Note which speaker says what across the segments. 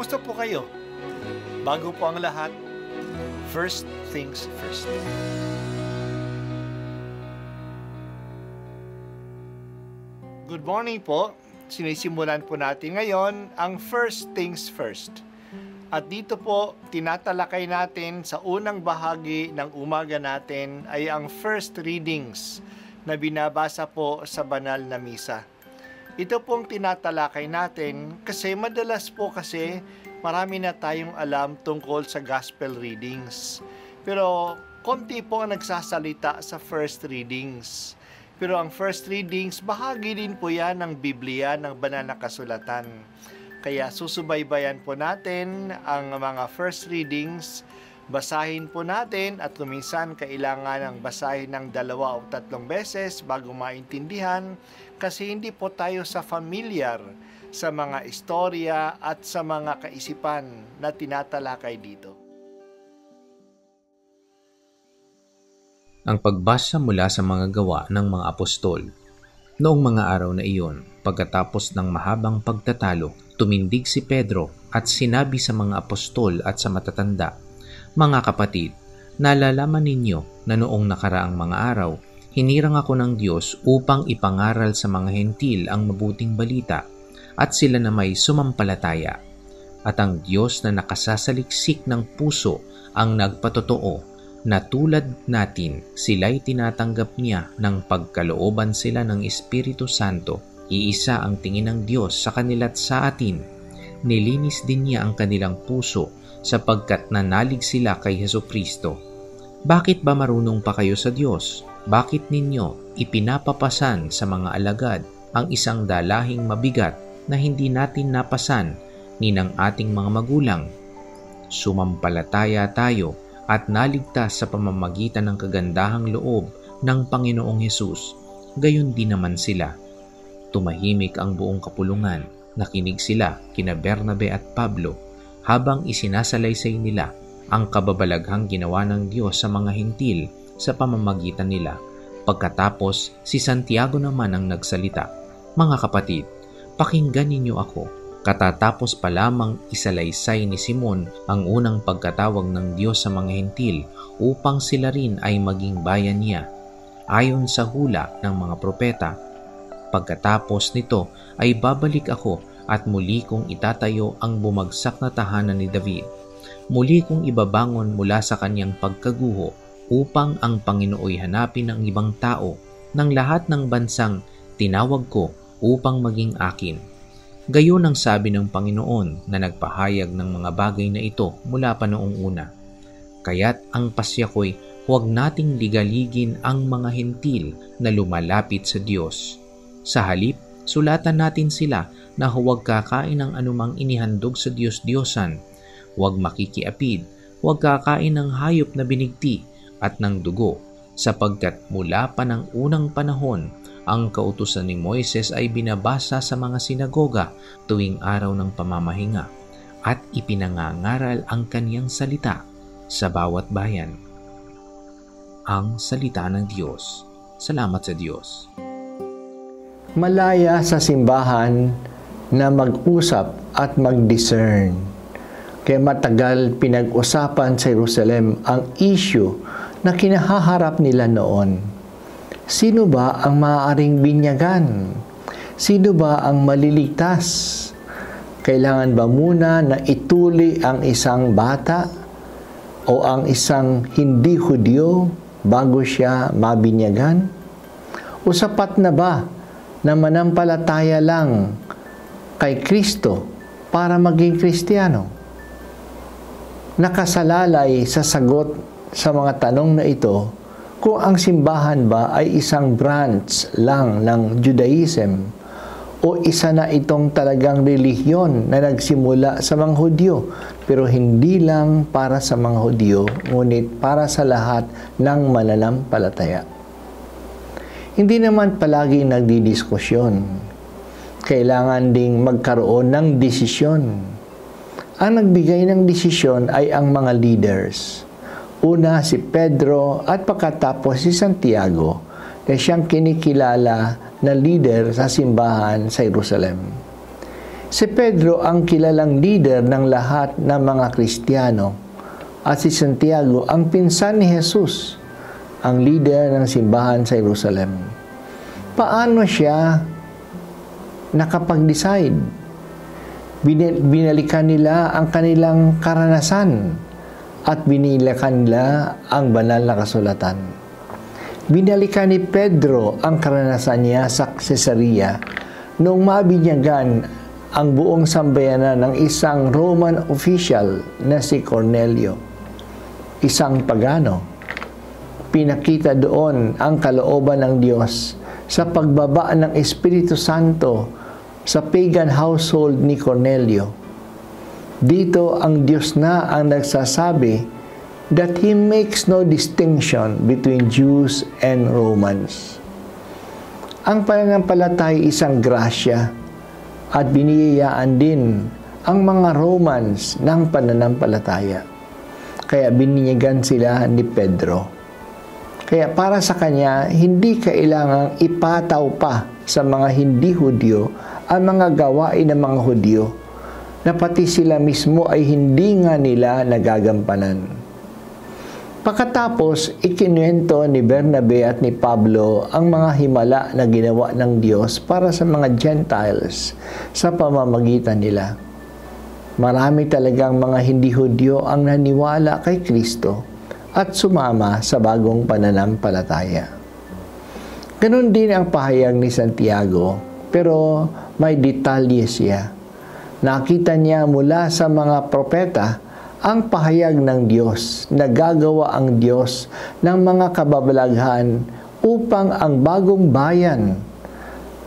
Speaker 1: Kumusta po kayo? Bago po ang lahat, first things first. Good morning po. Sinisimulan po natin ngayon ang first things first. At dito po, tinatalakay natin sa unang bahagi ng umaga natin ay ang first readings na binabasa po sa banal na misa. Ito pong tinatalakay natin kasi madalas po marami na tayong alam tungkol sa gospel readings. Pero konti po ang nagsasalita sa first readings. Pero ang first readings, bahagi din po yan ng Biblia, ng banal na kasulatan. Kaya susubaybayan po natin ang mga first readings, basahin po natin at kuminsan kailangan ng basahin ng 2 o 3 beses bago maintindihan kasi hindi po tayo familiar sa mga istorya at sa mga kaisipan na tinatalakay dito.
Speaker 2: Ang pagbasa mula sa mga gawa ng mga apostol. Noong mga araw na iyon, pagkatapos ng mahabang pagtatalo, tumindig si Pedro at sinabi sa mga apostol at sa matatanda, "Mga kapatid, nalalaman ninyo na noong nakaraang mga araw, hinirang ako ng Diyos upang ipangaral sa mga hentil ang mabuting balita at sila na may sumampalataya. At ang Diyos na nakasasaliksik ng puso ang nagpatotoo na tulad natin sila'y tinatanggap niya ng pagkalooban sila ng Espiritu Santo. Iisa ang tingin ng Diyos sa kanila't sa atin. Nilinis din niya ang kanilang puso sapagkat nanalig sila kay Hesukristo. Bakit ba marunong pa kayo sa Diyos? Bakit ninyo ipinapapasan sa mga alagad ang isang dalahing mabigat na hindi natin napasan ni ng ating mga magulang? Sumampalataya tayo at naligtas sa pamamagitan ng kagandahang loob ng Panginoong Hesus. Gayon din naman sila. Tumahimik ang buong kapulungan. Nakinig sila kina Bernabe at Pablo habang isinasalaysay nila ang kababalaghang ginawa ng Diyos sa mga hentil sa pamamagitan nila. Pagkatapos, si Santiago naman ang nagsalita, "Mga kapatid, pakinggan ninyo ako. Katatapos pa lamang isalaysay ni Simon ang unang pagkatawag ng Diyos sa mga hentil upang sila rin ay maging bayan niya, ayon sa hula ng mga propeta. Pagkatapos nito ay babalik ako at muli kong itatayo ang bumagsak na tahanan ni David. Muli kong ibabangon mula sa kanyang pagkaguho upang ang Panginooy hanapin ng ibang tao ng lahat ng bansang tinawag ko upang maging akin. Gayon ang sabi ng Panginoon na nagpahayag ng mga bagay na ito mula pa noong una. Kaya't ang pasya ko'y huwag nating ligaligin ang mga hentil na lumalapit sa Diyos. Sa halip, sulatan natin sila na huwag kakain ng anumang inihandog sa Diyos-Diyosan, huwag makikiapid, huwag kakain ng hayop na binigti at ng dugo, sapagkat mula pa ng unang panahon, ang kautusan ni Moises ay binabasa sa mga sinagoga tuwing araw ng pamamahinga at ipinangangaral ang kaniyang salita sa bawat bayan." Ang salita ng Diyos. Salamat sa Diyos.
Speaker 3: Malaya sa simbahan na mag-usap at mag-discern. Kaya matagal pinag-usapan sa Jerusalem ang issue na kinahaharap nila noon. Sino ba ang maaaring binyagan? Sino ba ang maliligtas? Kailangan ba muna na ituli ang isang bata o ang isang hindi Hudyo bago siya mabinyagan? O sapat na ba na manampalataya lang kay Kristo para maging Kristiyano? Nakasalalay sa sagot sa mga tanong na ito kung ang simbahan ba ay isang branch lang ng Judaism o isa na itong talagang relihiyon na nagsimula sa mga Hudyo pero hindi lang para sa mga Hudyo ngunit para sa lahat ng mananampalataya. Hindi naman palagi nagdidiskusyon. Kailangan ding magkaroon ng desisyon. Ang nagbigay ng desisyon ay ang mga leaders. Una si Pedro at pagkatapos si Santiago na siyang kinikilala na leader sa simbahan sa Jerusalem. Si Pedro ang kilalang leader ng lahat ng mga Kristiyano at si Santiago ang pinsan ni Jesus, ang leader ng simbahan sa Jerusalem. Paano siya nakapag-decide? Binalikan nila ang kanilang karanasan at binilikan nila ang banal na kasulatan. Binalikan ni Pedro ang karanasan niya sa Cesarea noong mabinyagan ang buong sambayanan ng isang Roman official na si Cornelio, isang pagano. Pinakita doon ang kalooban ng Diyos sa pagbaba ng Espiritu Santo sa pagan household ni Cornelio. Dito ang Diyos na ang nagsasabi that He makes no distinction between Jews and Romans. Ang pananampalataya ay isang grasya at biniyayaan din ang mga Romans ng pananampalataya. Kaya bininyagan sila ni Pedro. Kaya para sa kanya, hindi kailangang ipataw pa sa mga hindi Hudyo ang mga gawain ng mga Hudyo na pati sila mismo ay hindi nga nila nagagampanan. Pagkatapos, ikinuwento ni Bernabe at ni Pablo ang mga himala na ginawa ng Diyos para sa mga Gentiles sa pamamagitan nila. Marami talagang mga hindi Hudyo ang naniwala kay Kristo at sumama sa bagong pananampalataya. Ganon din ang pahayag ni Santiago, pero may detalye siya. Nakita niya mula sa mga propeta ang pahayag ng Diyos na gagawa ang Diyos ng mga kababalaghan upang ang bagong bayan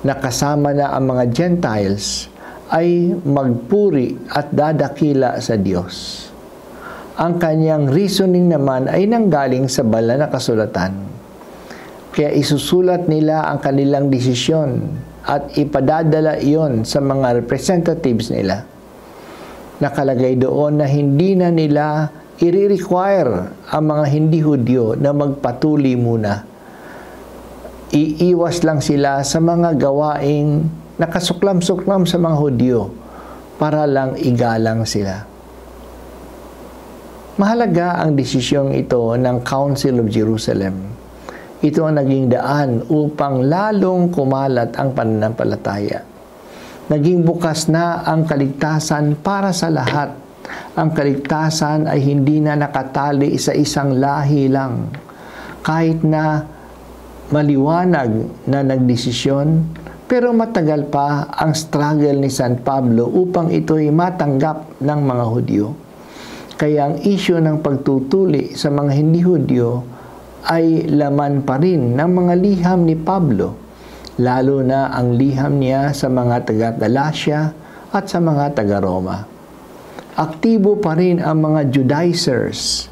Speaker 3: na kasama na ang mga Gentiles ay magpuri at dadakila sa Diyos. Ang kanyang reasoning naman ay nanggaling sa banal na kasulatan. Kaya isusulat nila ang kanilang desisyon at ipadadala iyon sa mga representatives nila. Nakalagay doon na hindi na nila i-require ang mga hindi Hudyo na magpatuli muna. Iiwas lang sila sa mga gawaing nakasuklam-suklam sa mga Hudyo para lang igalang sila. Mahalaga ang desisyong ito ng Council of Jerusalem. Ito ang naging daan upang lalong kumalat ang pananampalataya. Naging bukas na ang kaligtasan para sa lahat. Ang kaligtasan ay hindi na nakatali sa isang lahi lang. Kahit na maliwanag na nagdesisyon, pero matagal pa ang struggle ni San Pablo upang ito'y matanggap ng mga Hudyo. Kaya ang isyu ng pagtutuli sa mga hindi Hudyo ay laman pa rin ng mga liham ni Pablo, lalo na ang liham niya sa mga taga-Galacia at sa mga taga-Roma. Aktibo pa rin ang mga Judaizers,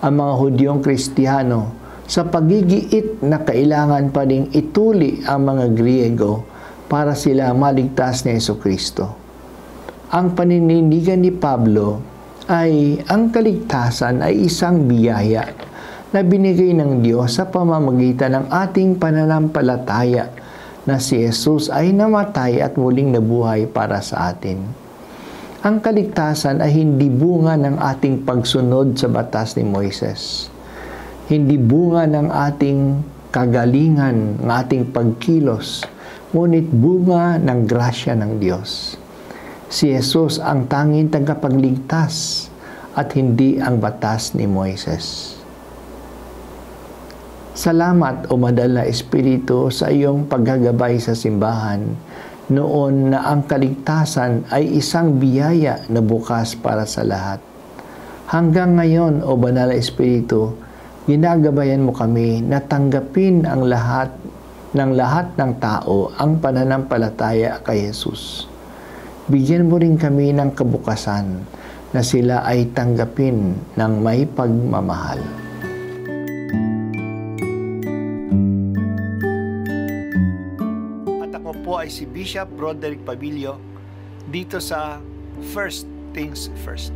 Speaker 3: ang mga Hudyong Kristiyano, sa pagigiit na kailangan pa rin ituli ang mga Griego para sila maligtas ni Jesucristo. Ang paninindigan ni Pablo ay ang kaligtasan ay isang biyaya na binigay ng Diyos sa pamamagitan ng ating pananampalataya na si Jesus ay namatay at muling nabuhay para sa atin. Ang kaligtasan ay hindi bunga ng ating pagsunod sa batas ni Moises. Hindi bunga ng ating kagalingan, ng ating pagkilos, ngunit bunga ng grasya ng Diyos. Si Jesus ang tanging tagapagligtas at hindi ang batas ni Moises. Salamat o Madal na Espiritu sa iyong paggagabay sa simbahan noon na ang kaligtasan ay isang biyaya na bukas para sa lahat. Hanggang ngayon o Banal na Espiritu, ginagabayan mo kami na tanggapin ang lahat ng tao ang pananampalataya kay Jesus. Bigyan mo rin kami ng kabukasan na sila ay tanggapin ng may pagmamahal.
Speaker 1: Po ay si Bishop Broderick Pabilio dito sa First Things First.